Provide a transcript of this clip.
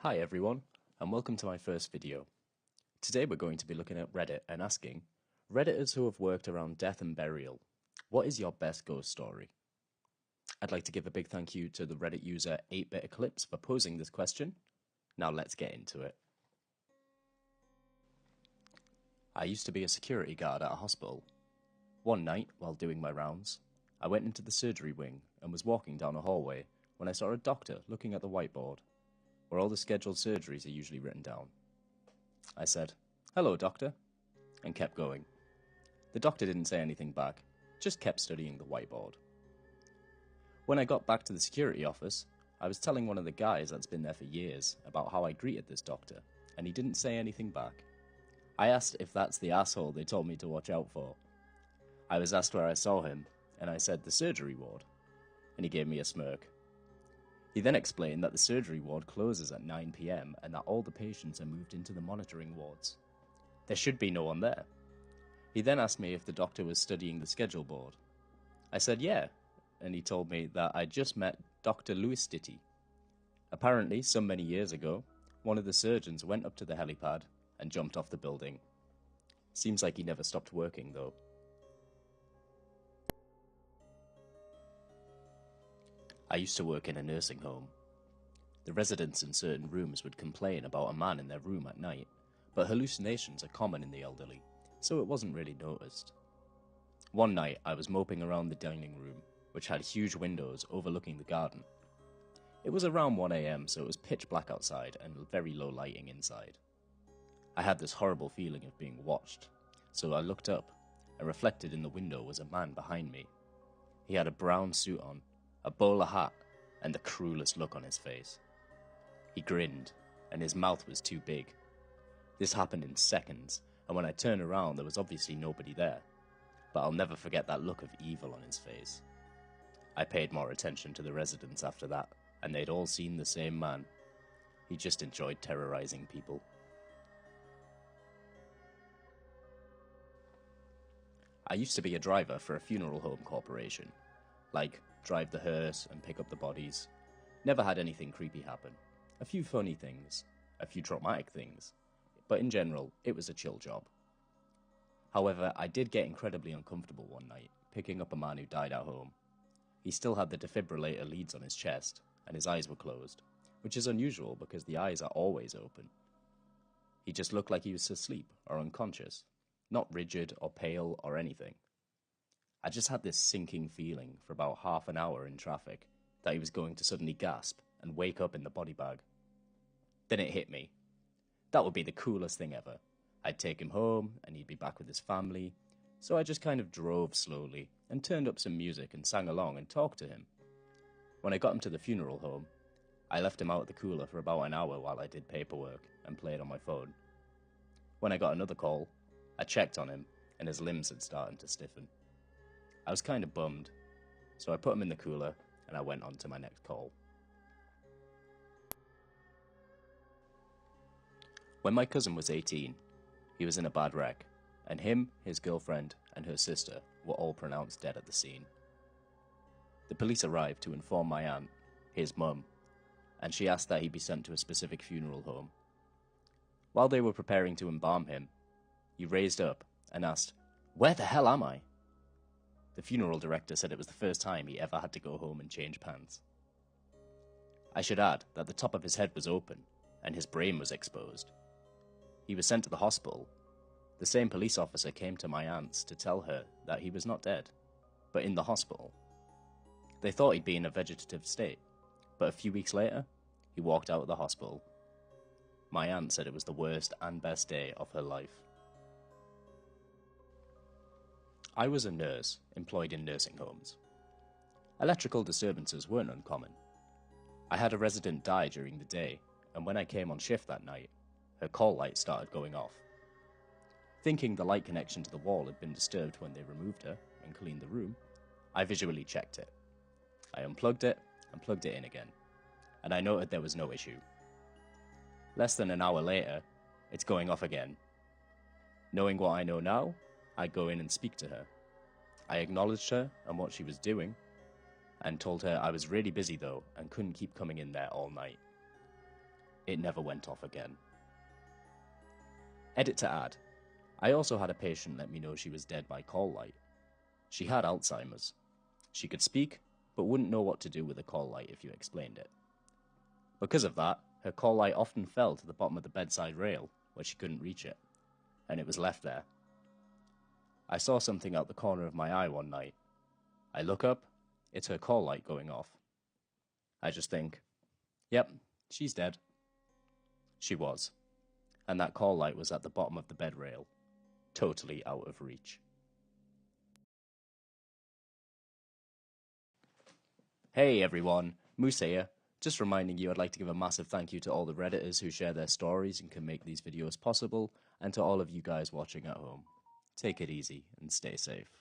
Hi everyone, and welcome to my first video. Today we're going to be looking at Reddit and asking, Redditors who have worked around death and burial, what is your best ghost story? I'd like to give a big thank you to the Reddit user 8-Bit Eclipse for posing this question. Now let's get into it. I used to be a security guard at a hospital. One night, while doing my rounds, I went into the surgery wing and was walking down a hallway when I saw a doctor looking at the whiteboard, where all the scheduled surgeries are usually written down. I said, "Hello, doctor," and kept going. The doctor didn't say anything back, just kept studying the whiteboard. When I got back to the security office, I was telling one of the guys that's been there for years about how I greeted this doctor, and he didn't say anything back. I asked if that's the asshole they told me to watch out for. I was asked where I saw him, and I said the surgery ward, and he gave me a smirk. He then explained that the surgery ward closes at 9 PM and that all the patients are moved into the monitoring wards. There should be no one there. He then asked me if the doctor was studying the schedule board. I said yeah, and he told me that I just met Dr. Louis Stitty. Apparently, some many years ago, one of the surgeons went up to the helipad and jumped off the building. Seems like he never stopped working though. I used to work in a nursing home. The residents in certain rooms would complain about a man in their room at night, but hallucinations are common in the elderly, so it wasn't really noticed. One night I was moping around the dining room, which had huge windows overlooking the garden. It was around 1 AM, so it was pitch black outside and very low lighting inside. I had this horrible feeling of being watched, so I looked up, and reflected in the window was a man behind me. He had a brown suit on, a bowler hat, and the cruelest look on his face. He grinned, and his mouth was too big. This happened in seconds, and when I turned around there was obviously nobody there, but I'll never forget that look of evil on his face. I paid more attention to the residents after that, and they'd all seen the same man. He just enjoyed terrorizing people. I used to be a driver for a funeral home corporation. Like, drive the hearse and pick up the bodies. Never had anything creepy happen. A few funny things, a few traumatic things, but in general, it was a chill job. However, I did get incredibly uncomfortable one night, picking up a man who died at home. He still had the defibrillator leads on his chest, and his eyes were closed, which is unusual because the eyes are always open. He just looked like he was asleep or unconscious, not rigid or pale or anything. I just had this sinking feeling for about half an hour in traffic that he was going to suddenly gasp and wake up in the body bag. Then it hit me. That would be the coolest thing ever. I'd take him home and he'd be back with his family, so I just kind of drove slowly and turned up some music and sang along and talked to him. When I got him to the funeral home, I left him out at the cooler for about an hour while I did paperwork and played on my phone. When I got another call, I checked on him and his limbs had started to stiffen. I was kind of bummed, so I put him in the cooler and I went on to my next call. When my cousin was 18, he was in a bad wreck, and him, his girlfriend, and her sister were all pronounced dead at the scene. The police arrived to inform my aunt, his mum, and she asked that he be sent to a specific funeral home. While they were preparing to embalm him, he raised up and asked, "Where the hell am I?" The funeral director said it was the first time he ever had to go home and change pants. I should add that the top of his head was open, and his brain was exposed. He was sent to the hospital. The same police officer came to my aunt's to tell her that he was not dead, but in the hospital. They thought he'd be in a vegetative state, but a few weeks later, he walked out of the hospital. My aunt said it was the worst and best day of her life. I was a nurse employed in nursing homes. Electrical disturbances weren't uncommon. I had a resident die during the day, and when I came on shift that night, her call light started going off. Thinking the light connection to the wall had been disturbed when they removed her and cleaned the room, I visually checked it. I unplugged it and plugged it in again, and I noted there was no issue. Less than an hour later, it's going off again. Knowing what I know now, I go in and speak to her. I acknowledged her and what she was doing, and told her I was really busy though and couldn't keep coming in there all night. It never went off again. Edit to add. I also had a patient let me know she was dead by call light. She had Alzheimer's. She could speak, but wouldn't know what to do with a call light if you explained it. Because of that, her call light often fell to the bottom of the bedside rail, where she couldn't reach it, and it was left there. I saw something out the corner of my eye one night. I look up, it's her call light going off. I just think, yep, she's dead. She was, and that call light was at the bottom of the bed rail, totally out of reach. Hey everyone, Moose here. Just reminding you I'd like to give a massive thank you to all the Redditors who share their stories and can make these videos possible, and to all of you guys watching at home. Take it easy and stay safe.